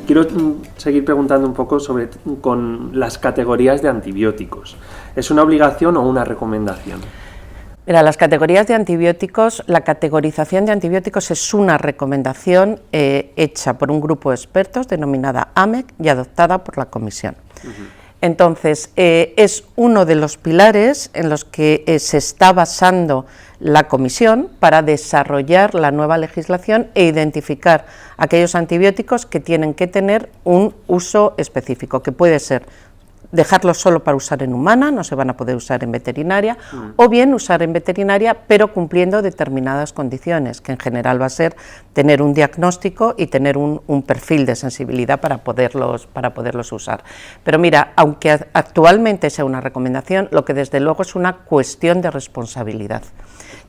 quiero seguir preguntando un poco con las categorías de antibióticos. ¿Es una obligación o una recomendación? Mira, las categorías de antibióticos, la categorización de antibióticos es una recomendación hecha por un grupo de expertos denominada AMEC y adoptada por la Comisión. Entonces, es uno de los pilares en los que se está basando la Comisión para desarrollar la nueva legislación e identificar aquellos antibióticos que tienen que tener un uso específico, que puede ser dejarlos solo para usar en humana, no se van a poder usar en veterinaria, o bien usar en veterinaria, pero cumpliendo determinadas condiciones, que en general va a ser tener un diagnóstico y tener un perfil de sensibilidad para poderlos usar. Pero mira, aunque actualmente sea una recomendación, lo que desde luego es una cuestión de responsabilidad.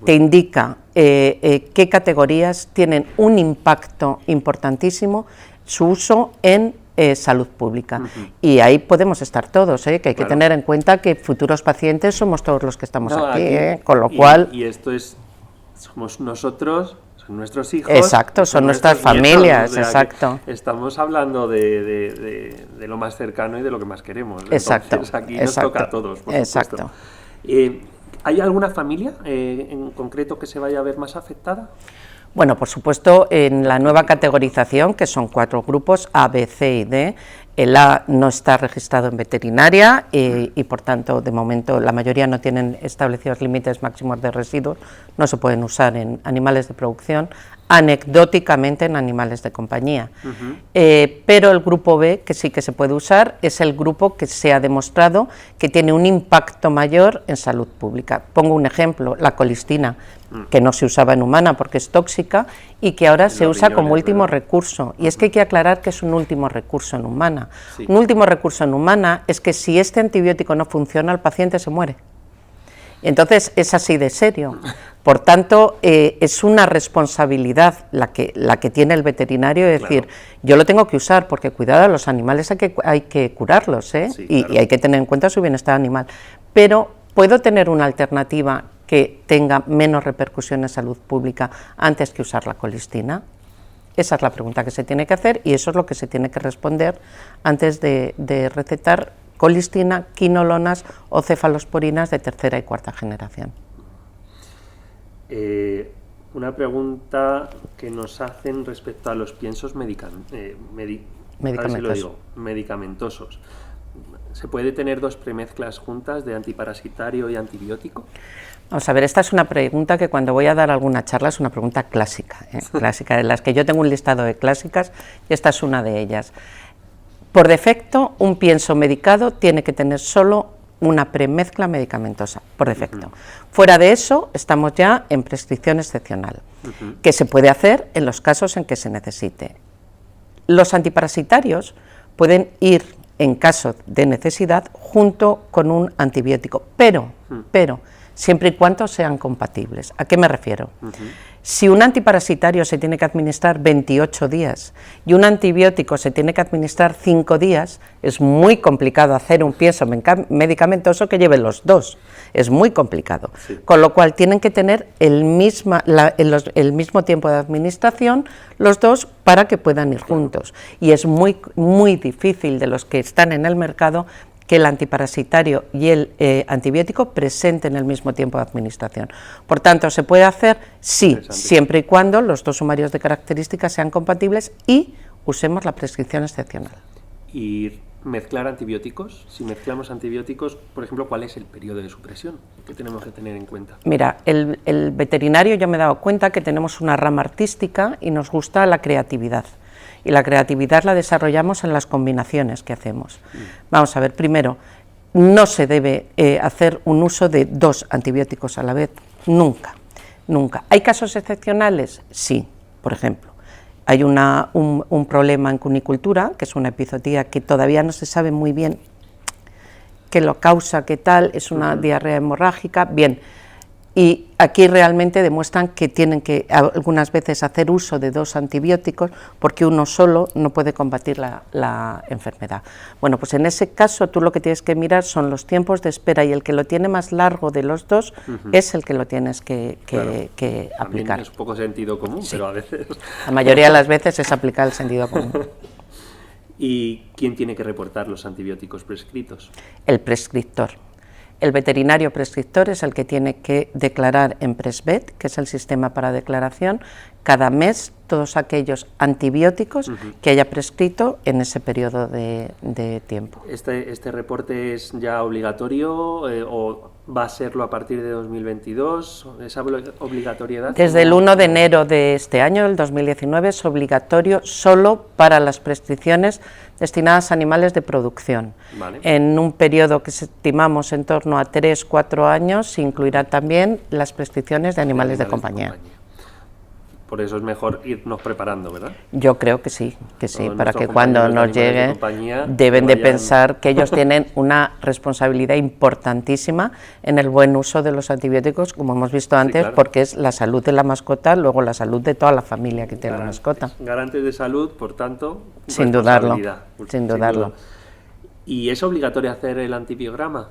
Te indica qué categorías tienen un impacto importantísimo su uso en salud pública. Y ahí podemos estar todos, que hay que tener en cuenta que futuros pacientes somos todos los que estamos aquí, con lo cual... Y esto somos nosotros, son nuestros hijos... Exacto, son nuestras familias, nietos, exacto. Estamos hablando de lo más cercano y de lo que más queremos. Exacto. Entonces aquí nos toca a todos, por supuesto. ¿Hay alguna familia en concreto que se vaya a ver más afectada? Bueno, por supuesto, en la nueva categorización, que son 4 grupos, A, B, C y D, el A no está registrado en veterinaria y, por tanto, de momento, la mayoría no tienen establecidos límites máximos de residuos, no se pueden usar en animales de producción, anecdóticamente en animales de compañía. Pero el grupo B, que sí que se puede usar, es el grupo que se ha demostrado que tiene un impacto mayor en salud pública. Pongo un ejemplo, la colistina, que no se usaba en humana porque es tóxica y que ahora se usa como último recurso. Y es que hay que aclarar que es un último recurso en humana. Sí. Un último recurso en humana es que si este antibiótico no funciona, el paciente se muere. Entonces es así de serio. Por tanto, es una responsabilidad la que tiene el veterinario de decir, claro, yo lo tengo que usar porque cuidado, a los animales hay que curarlos, sí, y hay que tener en cuenta su bienestar animal. Pero ¿puedo tener una alternativa que tenga menos repercusión en salud pública antes que usar la colistina? Esa es la pregunta que se tiene que hacer y eso es lo que se tiene que responder antes de recetar colistina, quinolonas o cefalosporinas de tercera y cuarta generación. Una pregunta que nos hacen respecto a los piensos medicamentosos. ¿Se puede tener 2 premezclas juntas de antiparasitario y antibiótico? Vamos a ver, esta es una pregunta que cuando voy a dar alguna charla es una pregunta clásica, clásica, de las que yo tengo un listado de clásicas y esta es una de ellas. Por defecto, un pienso medicado tiene que tener solo una premezcla medicamentosa, por defecto. Fuera de eso, estamos ya en prescripción excepcional, que se puede hacer en los casos en que se necesite. Los antiparasitarios pueden ir, en caso de necesidad, junto con un antibiótico, pero siempre y cuando sean compatibles. ¿A qué me refiero? Si un antiparasitario se tiene que administrar 28 días y un antibiótico se tiene que administrar 5 días, es muy complicado hacer un pienso medicamentoso que lleve los 2, es muy complicado. Sí. Con lo cual tienen que tener el mismo tiempo de administración los 2 para que puedan ir juntos. Y es muy difícil de los que están en el mercado que el antiparasitario y el antibiótico presenten el mismo tiempo de administración. Por tanto, ¿se puede hacer? Sí, siempre y cuando los 2 sumarios de características sean compatibles y usemos la prescripción excepcional. ¿Y mezclar antibióticos? Si mezclamos antibióticos, por ejemplo, ¿cuál es el periodo de supresión? ¿Qué tenemos que tener en cuenta? Mira, el veterinario, yo me he dado cuenta que tenemos una rama artística y nos gusta la creatividad. Y la creatividad la desarrollamos en las combinaciones que hacemos. Vamos a ver, primero, no se debe hacer un uso de 2 antibióticos a la vez, nunca. ¿Hay casos excepcionales? Sí, por ejemplo, hay un problema en cunicultura, que es una epizootia que todavía no se sabe muy bien qué lo causa, qué tal, es una diarrea hemorrágica, bien. Y aquí realmente demuestran que tienen que algunas veces hacer uso de 2 antibióticos porque uno solo no puede combatir la enfermedad. Bueno, pues en ese caso tú lo que tienes que mirar son los tiempos de espera y el que lo tiene más largo de los 2 es el que lo tienes que aplicar. También es un poco sentido común, sí, pero a veces... La mayoría de las veces es aplicar el sentido común. ¿Y quién tiene que reportar los antibióticos prescritos? El prescriptor. El veterinario prescriptor es el que tiene que declarar en Presvet, que es el sistema para declaración, cada mes todos aquellos antibióticos que haya prescrito en ese periodo de tiempo. ¿Este reporte es ya obligatorio o va a serlo a partir de 2022? ¿Esa obligatoriedad? Desde el 1 de enero de este año, el 2019, es obligatorio solo para las prescripciones destinadas a animales de producción. Vale. En un periodo que estimamos en torno a 3-4 años, se incluirán también las prescripciones de animales de compañía. Por eso es mejor irnos preparando, ¿verdad? Yo creo que sí, Todos para que nuestros cuando compañeros de nos llegue animales de compañía deben de vayan- pensar que ellos tienen una responsabilidad importantísima en el buen uso de los antibióticos, como hemos visto antes, claro. porque es la salud de la mascota, luego la salud de toda la familia que tiene la mascota. Garantes de salud, por tanto, Sin dudarlo, responsabilidad. sin dudarlo. duda. ¿Y es obligatorio hacer el antibiograma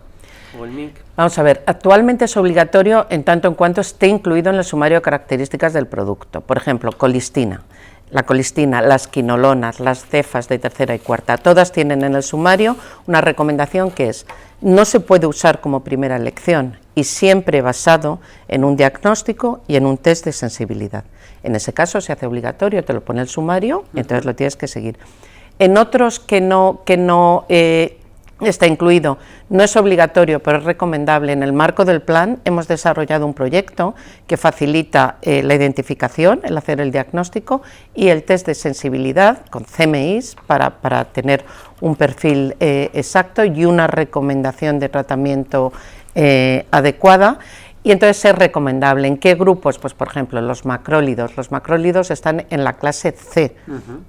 o el MIC? Vamos a ver, actualmente es obligatorio en tanto en cuanto esté incluido en el sumario de características del producto. Por ejemplo, colistina. La colistina, las quinolonas, las cefas de tercera y cuarta, todas tienen en el sumario una recomendación que es: no se puede usar como primera elección y siempre basado en un diagnóstico y en un test de sensibilidad. En ese caso se hace obligatorio, te lo pone el sumario, entonces lo tienes que seguir. En otros que no está incluido, no es obligatorio, pero es recomendable. En el marco del plan hemos desarrollado un proyecto que facilita la identificación, el hacer el diagnóstico y el test de sensibilidad con CMIs para tener un perfil exacto y una recomendación de tratamiento adecuada. Y entonces es recomendable. ¿En qué grupos? Pues por ejemplo, los macrólidos. Los macrólidos están en la clase C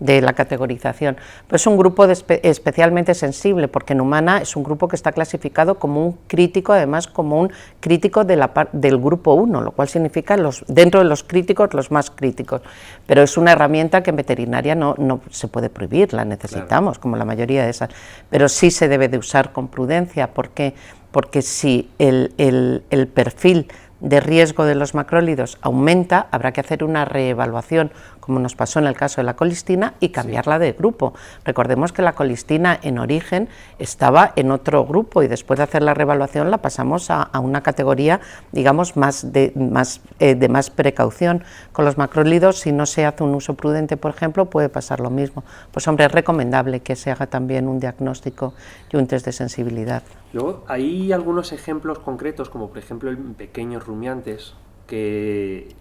de la categorización. Pues es un grupo especialmente sensible, porque en humana es un grupo que está clasificado como un crítico, además como un crítico del grupo 1, lo cual significa dentro de los críticos, los más críticos. Pero es una herramienta que en veterinaria no se puede prohibir, la necesitamos, claro, como la mayoría de esas. Pero sí se debe de usar con prudencia, porque si el perfil de riesgo de los macrólidos aumenta, habrá que hacer una reevaluación, como nos pasó en el caso de la colistina, y cambiarla de grupo. Recordemos que la colistina en origen estaba en otro grupo y después de hacer la reevaluación la pasamos a una categoría, digamos, de más precaución. Con los macrólidos, si no se hace un uso prudente, por ejemplo, puede pasar lo mismo. Pues hombre, es recomendable que se haga también un diagnóstico y un test de sensibilidad. Luego, hay algunos ejemplos concretos, como por ejemplo en pequeños rumiantes que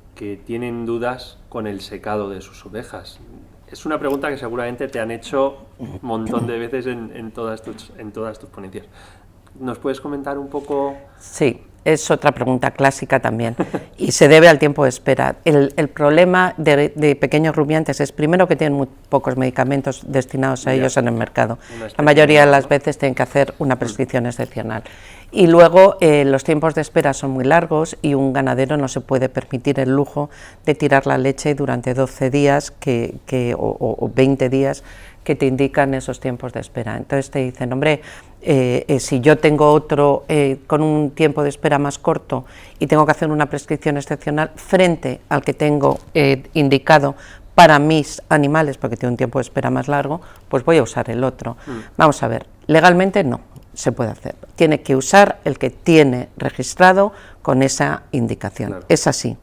tienen dudas con el secado de sus ovejas. Es una pregunta que seguramente te han hecho un montón de veces en todas tus ponencias. ¿Nos puedes comentar un poco? Sí, es otra pregunta clásica también y se debe al tiempo de espera. El problema de pequeños rumiantes es, primero, que tienen muy pocos medicamentos destinados a ellos en el mercado. La mayoría de las veces tienen que hacer una prescripción excepcional. Y luego los tiempos de espera son muy largos y un ganadero no se puede permitir el lujo de tirar la leche durante 12 días o 20 días que te indican esos tiempos de espera. Entonces te dicen, hombre, si yo tengo otro con un tiempo de espera más corto y tengo que hacer una prescripción excepcional frente al que tengo indicado para mis animales, porque tiene un tiempo de espera más largo, pues voy a usar el otro. Vamos a ver, legalmente no se puede hacer. Tiene que usar el que tiene registrado con esa indicación. Claro. Es así.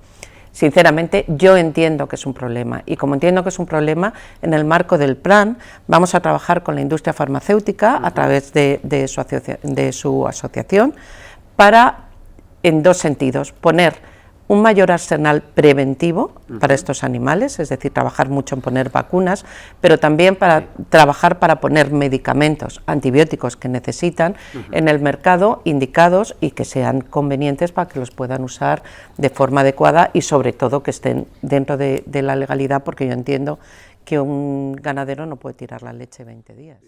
Sinceramente, yo entiendo que es un problema, y como entiendo que es un problema, en el marco del plan vamos a trabajar con la industria farmacéutica a través de su asociación para, en dos sentidos, poner un mayor arsenal preventivo para estos animales, es decir, trabajar mucho en poner vacunas, pero también para trabajar para poner medicamentos, antibióticos que necesitan en el mercado, indicados y que sean convenientes para que los puedan usar de forma adecuada y sobre todo que estén dentro de la legalidad, porque yo entiendo que un ganadero no puede tirar la leche 20 días.